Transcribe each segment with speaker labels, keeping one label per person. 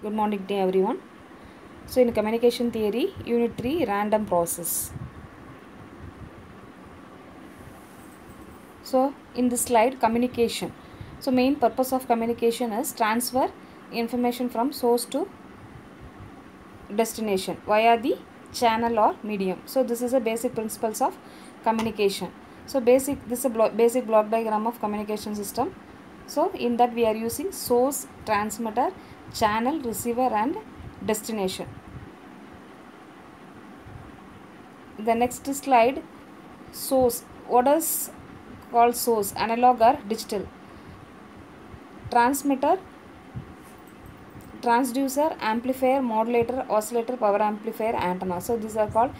Speaker 1: Good morning to everyone. So in communication theory, unit 3, random process. So in this slide, communication. So main purpose of communication is transfer information from source to destination via the channel or medium. So this is a basic principles of communication. So this is a basic block diagram of communication system. So in that we are using source, transmitter, channel, receiver and destination. The next slide, source. What is called source? Analog or digital? Transmitter, transducer, amplifier, modulator, oscillator, power amplifier, antenna. So these are called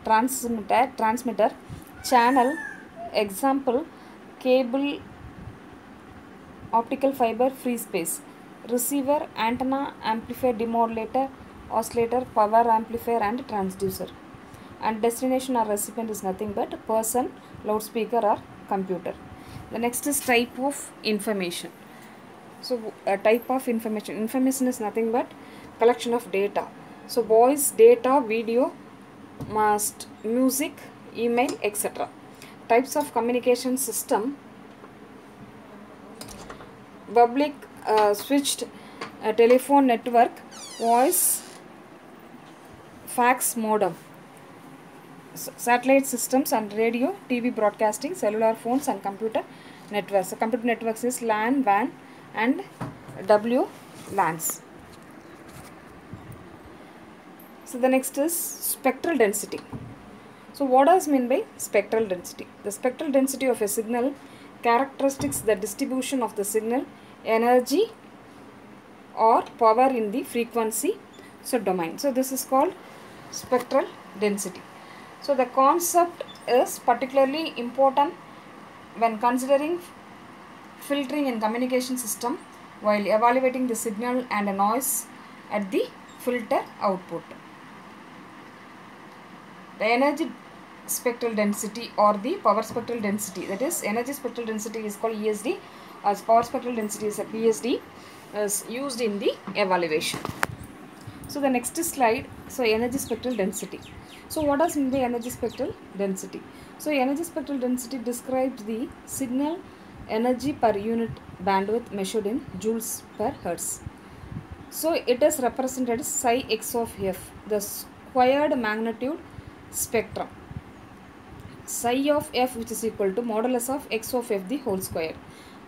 Speaker 1: transmitter, channel, example, cable, optical fiber, free space, receiver, antenna, amplifier, demodulator, oscillator, power amplifier and transducer. And destination or recipient is nothing but person, loudspeaker or computer. The next is type of information. So a type of information is nothing but collection of data. So voice, data, video, must music, email, etc. Types of communication system: public switched telephone network, voice, fax modem, satellite systems and radio, TV broadcasting, cellular phones and computer networks. So computer networks is LAN, WAN and WLANs. So the next is spectral density. So what does mean by spectral density? The spectral density of a signal characteristics the distribution of the signal energy or power in the frequency domain. So this is called spectral density. So the concept is particularly important when considering filtering in communication system while evaluating the signal and a noise at the filter output. The energy spectral density or the power spectral density, that is energy spectral density is called ESD, as power spectral density is a PSD, is used in the evaluation. So the next slide, so energy spectral density. So what does mean by energy spectral density? So energy spectral density describes the signal energy per unit bandwidth measured in joules per hertz. So it is represented as psi x of f, the squared magnitude spectrum. Psi of f which is equal to modulus of x of f the whole square.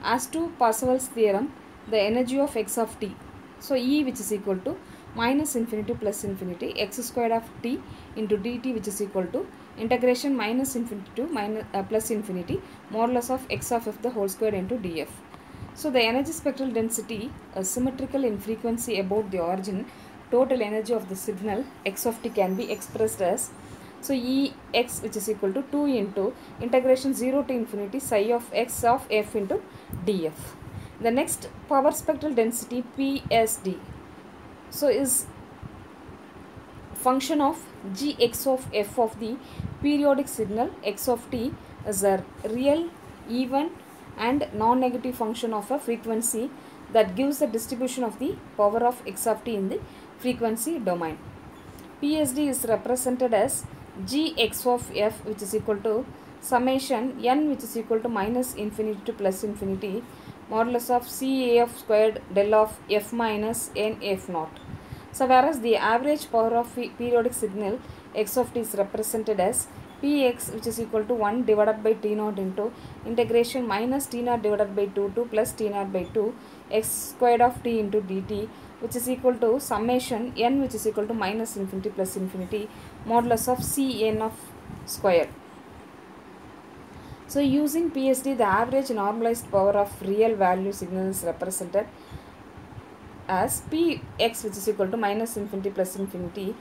Speaker 1: As to Parseval's theorem, the energy of x of t. So E which is equal to minus infinity plus infinity x squared of t into dt which is equal to integration minus infinity to plus infinity modulus of x of f the whole square into df. So the energy spectral density is symmetrical in frequency about the origin. Total energy of the signal x of t can be expressed as, so Ex which is equal to 2 into integration 0 to infinity psi of x of f into df. The next, power spectral density PSD. So is function of gx of f of the periodic signal x of t is a real, even and non-negative function of a frequency that gives the distribution of the power of x of t in the frequency domain. PSD is represented as gx of f which is equal to summation n which is equal to minus infinity to plus infinity modulus of CAF squared del of f minus n f naught. So whereas the average power of periodic signal x of t is represented as Px which is equal to 1 divided by t naught into integration minus t naught divided by 2 to plus t naught by 2 x squared of t into dt which is equal to summation n which is equal to minus infinity plus infinity modulus of Cn of square. So using PSD, the average normalized power of real value signal is represented as Px which is equal to minus infinity plus infinity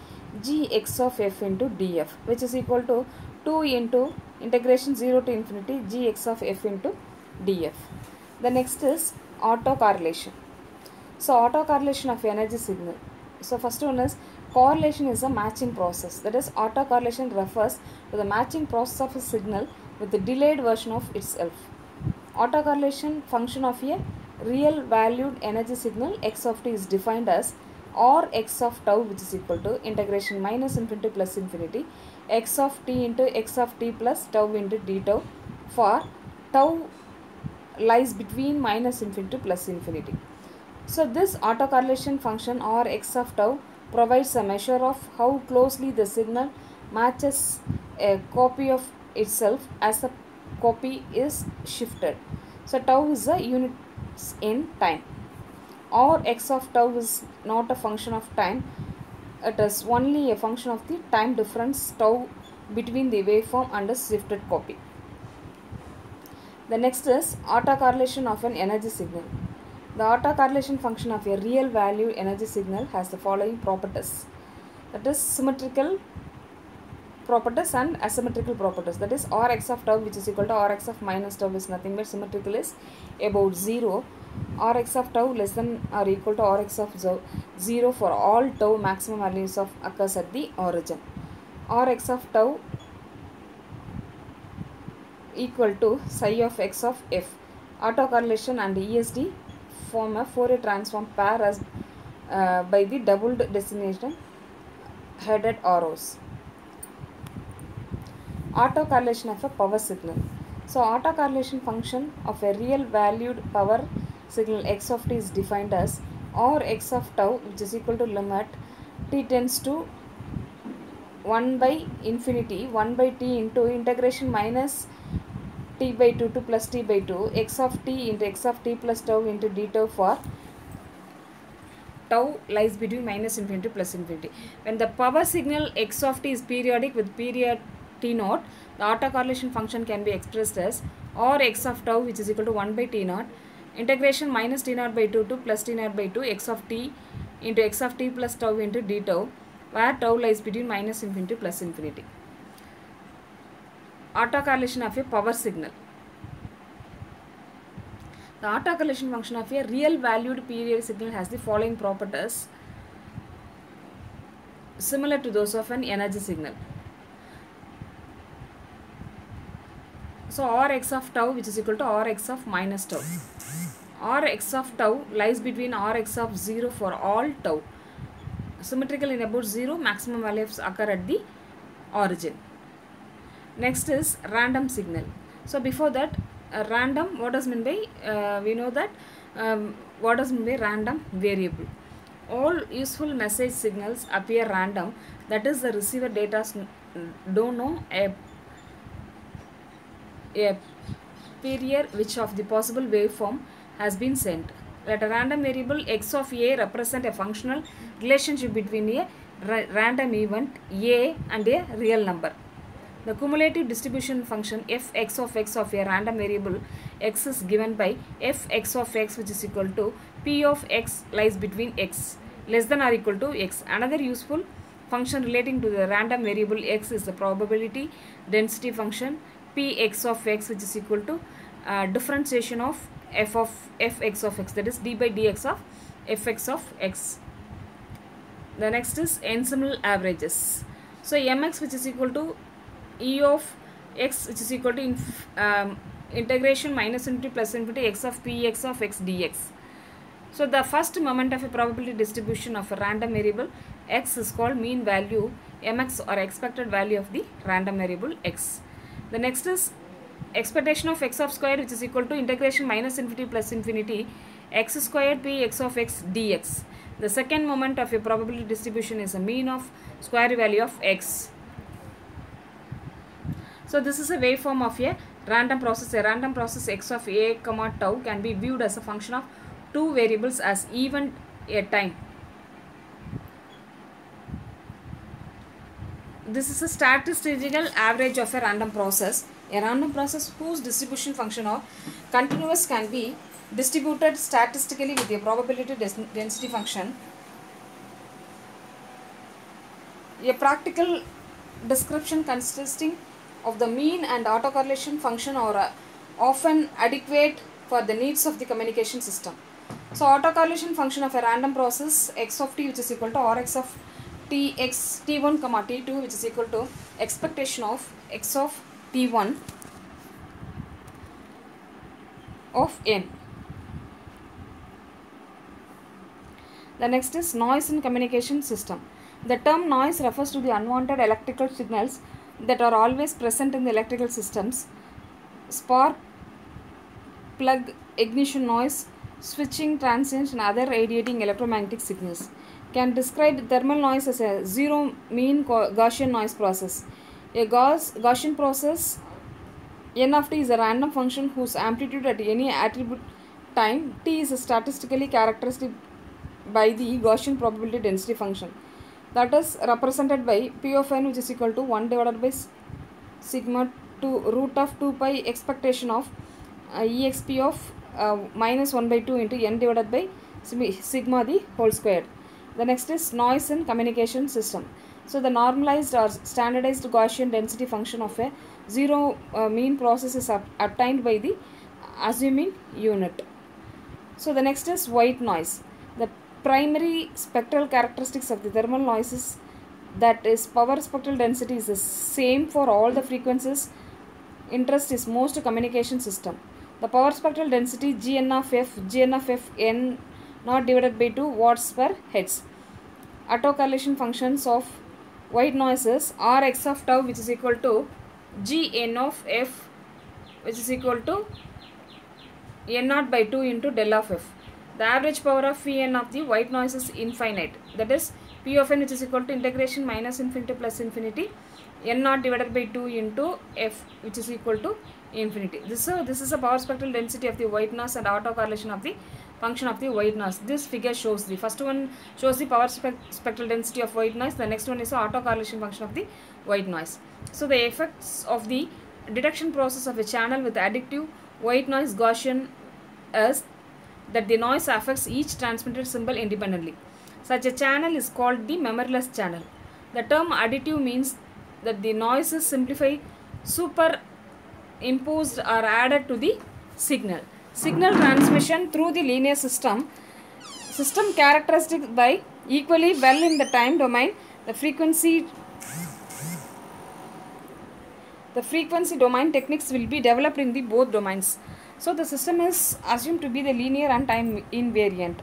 Speaker 1: gx of f into df which is equal to 2 into integration 0 to infinity gx of f into df. The next is autocorrelation. So autocorrelation of energy signal. So first one is correlation is a matching process. That is, autocorrelation refers to the matching process of a signal with the delayed version of itself. Autocorrelation function of a real valued energy signal x of t is defined as or x of tau, which is equal to integration minus infinity plus infinity x of t into x of t plus tau into d tau for tau lies between minus infinity plus infinity. So this autocorrelation function or x of tau provides a measure of how closely the signal matches a copy of itself as the copy is shifted. So tau is a unit in time, or x of tau is not a function of time, it is only a function of the time difference tau between the waveform and the shifted copy. The next is autocorrelation of an energy signal. The autocorrelation function of a real valued energy signal has the following properties. That is symmetrical properties and asymmetrical properties. That is Rx of tau, which is equal to Rx of minus tau, is nothing but symmetrical is about 0. Rx of tau less than or equal to Rx of 0 for all tau maximum values of occurs at the origin. Rx of tau equal to psi of x of f. Autocorrelation and ESD form a Fourier transform pair as by the doubled designation headed arrows. Autocorrelation of a power signal. So autocorrelation function of a real valued power signal x of t is defined as or x of tau, which is equal to limit t tends to 1 by infinity 1 by t into integration minus t by 2 to plus t by 2 x of t into x of t plus tau into d tau for tau lies between minus infinity plus infinity. When the power signal x of t is periodic with period t naught, the autocorrelation function can be expressed as or x of tau, which is equal to 1 by t naught integration minus t naught by 2 to plus t naught by 2 x of t into x of t plus tau into d tau, where tau lies between minus infinity plus infinity. Autocorrelation of a power signal. The autocorrelation function of a real valued periodic signal has the following properties similar to those of an energy signal. So Rx of tau, which is equal to Rx of minus tau. Rx of tau lies between Rx of 0 for all tau. Symmetrical in about 0, maximum values occur at the origin. Next is random signal. So before that, random, what does mean by, we know that what does mean by random variable. All useful message signals appear random, that is the receiver data don't know a period which of the possible waveform has been sent. Let a random variable x of a represent a functional relationship between a random event a and a real number. The cumulative distribution function f(x) of x of a random variable x is given by f(x) of x, which is equal to p of x lies between x less than or equal to x. Another useful function relating to the random variable x is the probability density function px of x, which is equal to differentiation of fx of x, that is d by dx of fx of x. The next is ensemble averages. So mx, which is equal to e of x, which is equal to integration minus infinity plus infinity x of px of x dx. So the first moment of a probability distribution of a random variable x is called mean value mx, or expected value of the random variable x. The next is expectation of x of square, which is equal to integration minus infinity plus infinity x squared px of x dx. The second moment of a probability distribution is a mean of square value of x. So this is a waveform of a random process. A random process x of a comma tau can be viewed as a function of two variables as event a time. This is a statistical average of a random process. A random process whose distribution function of continuous can be distributed statistically with a probability density function. A practical description consisting of the mean and autocorrelation function are often adequate for the needs of the communication system. So autocorrelation function of a random process x of t, which is equal to Rx of tx t1 comma t2, which is equal to expectation of x of t1 of n. The next is noise in communication system. The term noise refers to the unwanted electrical signals that are always present in the electrical systems. Spark plug ignition noise, switching transients and other radiating electromagnetic signals. Can describe thermal noise as a zero mean Gaussian noise process. A Gaussian process n of t is a random function whose amplitude at any attribute time t is statistically characteristic by the Gaussian probability density function. That is represented by p of n, which is equal to 1 divided by sigma to root of 2 pi expectation of exp of minus 1 by 2 into n divided by sigma the whole squared. The next is noise in communication system. So the normalized or standardized Gaussian density function of a zero mean process is obtained by the assuming unit. So the next is white noise. The primary spectral characteristics of the thermal noise is that is power spectral density is the same for all the frequencies. Interest is most communication system. The power spectral density Gn of f n not divided by 2 watts per hertz. Autocorrelation functions of white noises are x of tau, which is equal to Gn of f, which is equal to n naught by 2 into del of f. The average power of Vn of the white noise is infinite. That is P of n, which is equal to integration minus infinity plus infinity n naught divided by 2 into f, which is equal to infinity. This is a power spectral density of the white noise and autocorrelation of the function of the white noise. This figure shows the first one shows the power spectral density of white noise. The next one is the autocorrelation function of the white noise. So the effects of the detection process of a channel with additive white noise Gaussian is that the noise affects each transmitted symbol independently. Such a channel is called the memoryless channel. The term additive means that the noise is simplified, superimposed or added to the signal. Signal transmission through the linear system characteristic by equally well in the time domain. The frequency domain techniques will be developed in the both domains. So the system is assumed to be the linear and time invariant.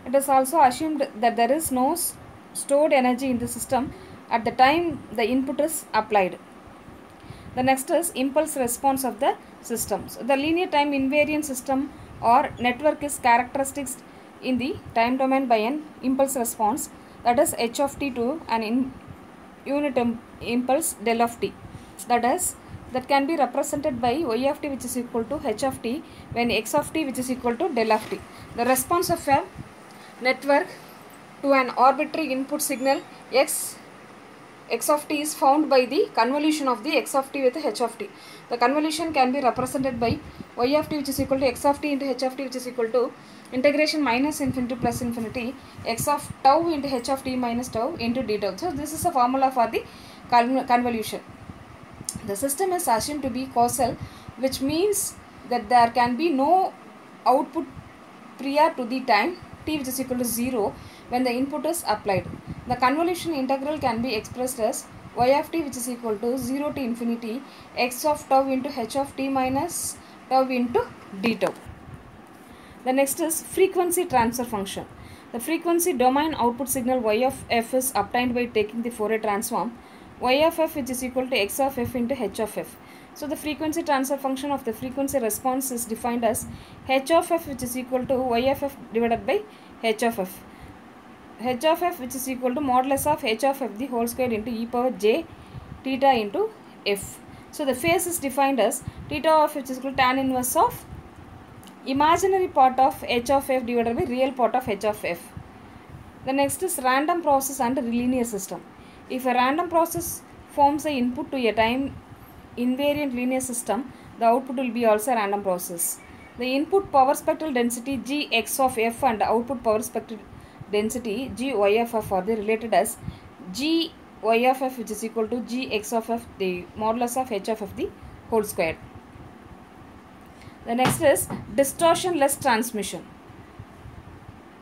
Speaker 1: It is also assumed that there is no stored energy in the system at the time the input is applied. The next is impulse response of the system. So the linear time invariant system or network is characterized in the time domain by an impulse response, that is h of t to an unit impulse del of t. That can be represented by y of t, which is equal to h of t, when x of t, which is equal to del of t. The response of a network to an arbitrary input signal x of t is found by the convolution of the x of t with h of t. The convolution can be represented by y of t, which is equal to x of t into h of t, which is equal to integration minus infinity plus infinity x of tau into h of t minus tau into d tau. So this is a formula for the convolution. The system is assumed to be causal, which means that there can be no output prior to the time t, which is equal to 0, when the input is applied. The convolution integral can be expressed as y of t, which is equal to 0 to infinity x of tau into h of t minus tau into d tau. The next is frequency transfer function. The frequency domain output signal y of f is obtained by taking the Fourier transform y of f, which is equal to x of f into h of f. So the frequency transfer function of the frequency response is defined as h of f, which is equal to y of f divided by h of f. H of f, which is equal to modulus of h of f the whole square into e power j theta into f. So the phase is defined as theta of f, which is equal to tan inverse of imaginary part of h of f divided by real part of h of f. The next is random process and linear system. If a random process forms the input to a time invariant linear system, the output will be also a random process. The input power spectral density G x of f and output power spectral density G y of f are related as G y of f, which is equal to G x of f the modulus of h of f the whole square. The next is distortionless transmission.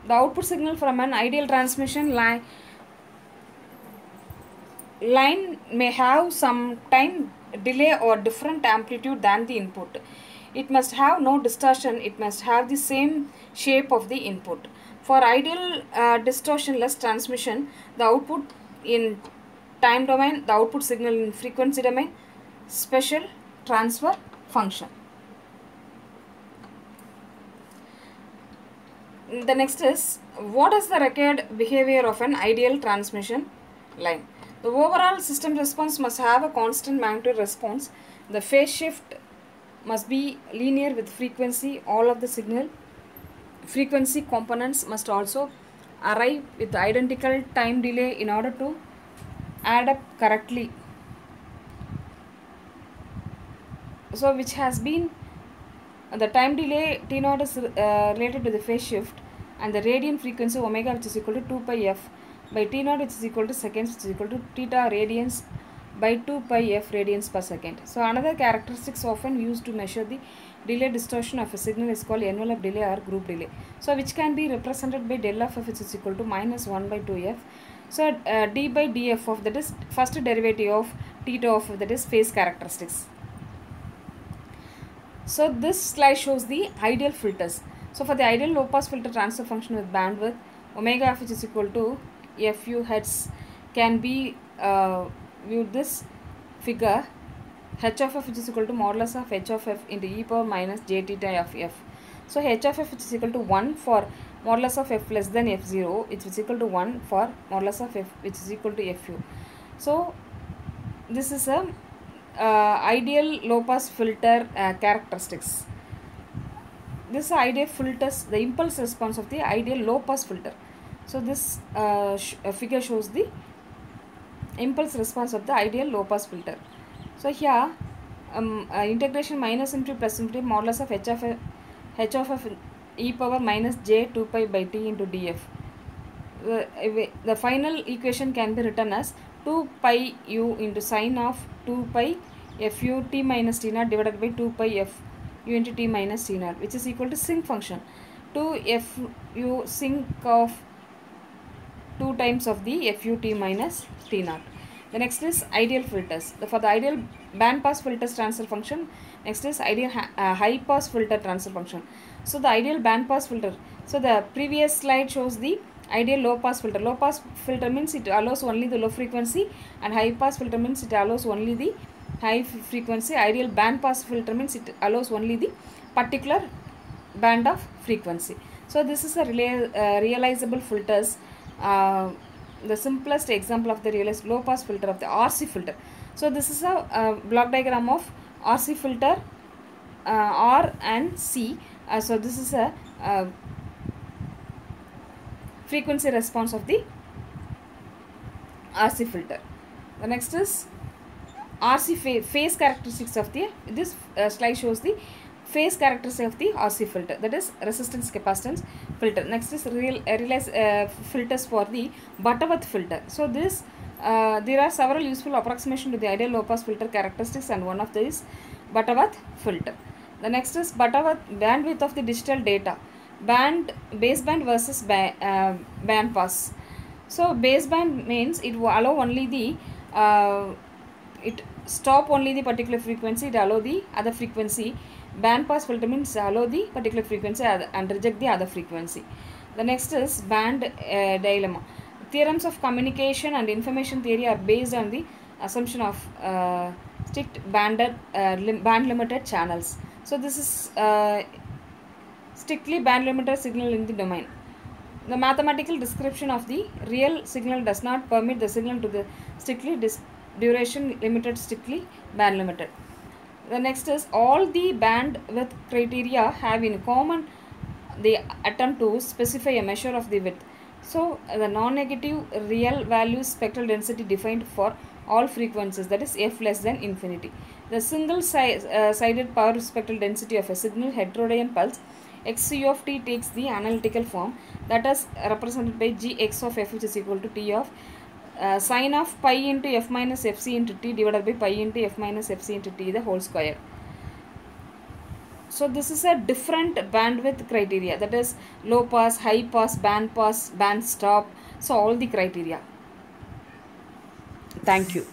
Speaker 1: The output signal from an ideal transmission line may have some time delay or different amplitude than the input. It must have no distortion. It must have the same shape of the input. For ideal distortionless transmission, the output in time domain, the output signal in frequency domain, special transfer function. The next is, what is the required behavior of an ideal transmission line? The overall system response must have a constant magnitude response. The phase shift must be linear with frequency. All of the signal frequency components must also arrive with identical time delay in order to add up correctly. So which has been the time delay T naught is related to the phase shift, and the radian frequency omega, which is equal to 2 pi f by T naught, which is equal to seconds, which is equal to theta radians by 2 pi f radians per second. So another characteristics often used to measure the delay distortion of a signal is called envelope delay or group delay. So which can be represented by del of f, which is equal to minus 1 by 2f. So d by df of, that is first derivative of theta of, that is phase characteristics. So this slide shows the ideal filters. So for the ideal low pass filter transfer function with bandwidth omega f, which is equal to fu hertz, can be viewed this figure, h of f, which is equal to modulus of h of f into e power minus j theta of f. So h of f, which is equal to 1 for modulus of f less than f0, which is equal to 1 for modulus of f, which is equal to fu. So this is a ideal low pass filter characteristics. This ideal filters the impulse response of the ideal low pass filter. So this figure shows the impulse response of the ideal low pass filter. So here integration minus infinity plus infinity modulus of h of f e power minus j 2 pi by t into df. The final equation can be written as 2 pi u into sine of 2 pi fu t minus t naught divided by 2 pi f u into t minus t naught, which is equal to sinc function 2 fu sinc of 2 times of the fu t minus t naught. The next is ideal filters. For the ideal band pass filters transfer function, next is ideal high pass filter transfer function. So the ideal band pass filter. So the previous slide shows the ideal low pass filter. Low pass filter means it allows only the low frequency, and high pass filter means it allows only the high frequency. Ideal band pass filter means it allows only the particular band of frequency. So this is a realizable filters. The simplest example of the realized low pass filter of the RC filter. So this is a block diagram of RC filter, R and C. So this is a frequency response of the RC filter. The next is RC phase characteristics of the, this slide shows the phase characteristics of the RC filter, that is resistance capacitance filter. Next is filters for the Butterworth filter. So this there are several useful approximation to the ideal low pass filter characteristics, and one of these Butterworth filter. The next is Butterworth bandwidth of the digital data, baseband versus band pass. So baseband means it will allow only the it stop only the particular frequency, it allow the other frequency. Band pass filter means allow the particular frequency and reject the other frequency. The next is band dilemma. Theorems of communication and information theory are based on the assumption of strict band limited channels. So this is strictly band limited signal in the domain. The mathematical description of the real signal does not permit the signal to the strictly duration limited, strictly band limited. The next is all the bandwidth criteria have in common the attempt to specify a measure of the width. So the non-negative real value spectral density defined for all frequencies, that is f less than infinity. The single sided power spectral density of a signal heterodyne pulse xc of t takes the analytical form that is represented by gx of f, which is equal to t of sine of pi into f minus fc into t divided by pi into f minus fc into t the whole square. So this is a different bandwidth criteria, that is low pass, high pass, band stop. So all the criteria. Thank you.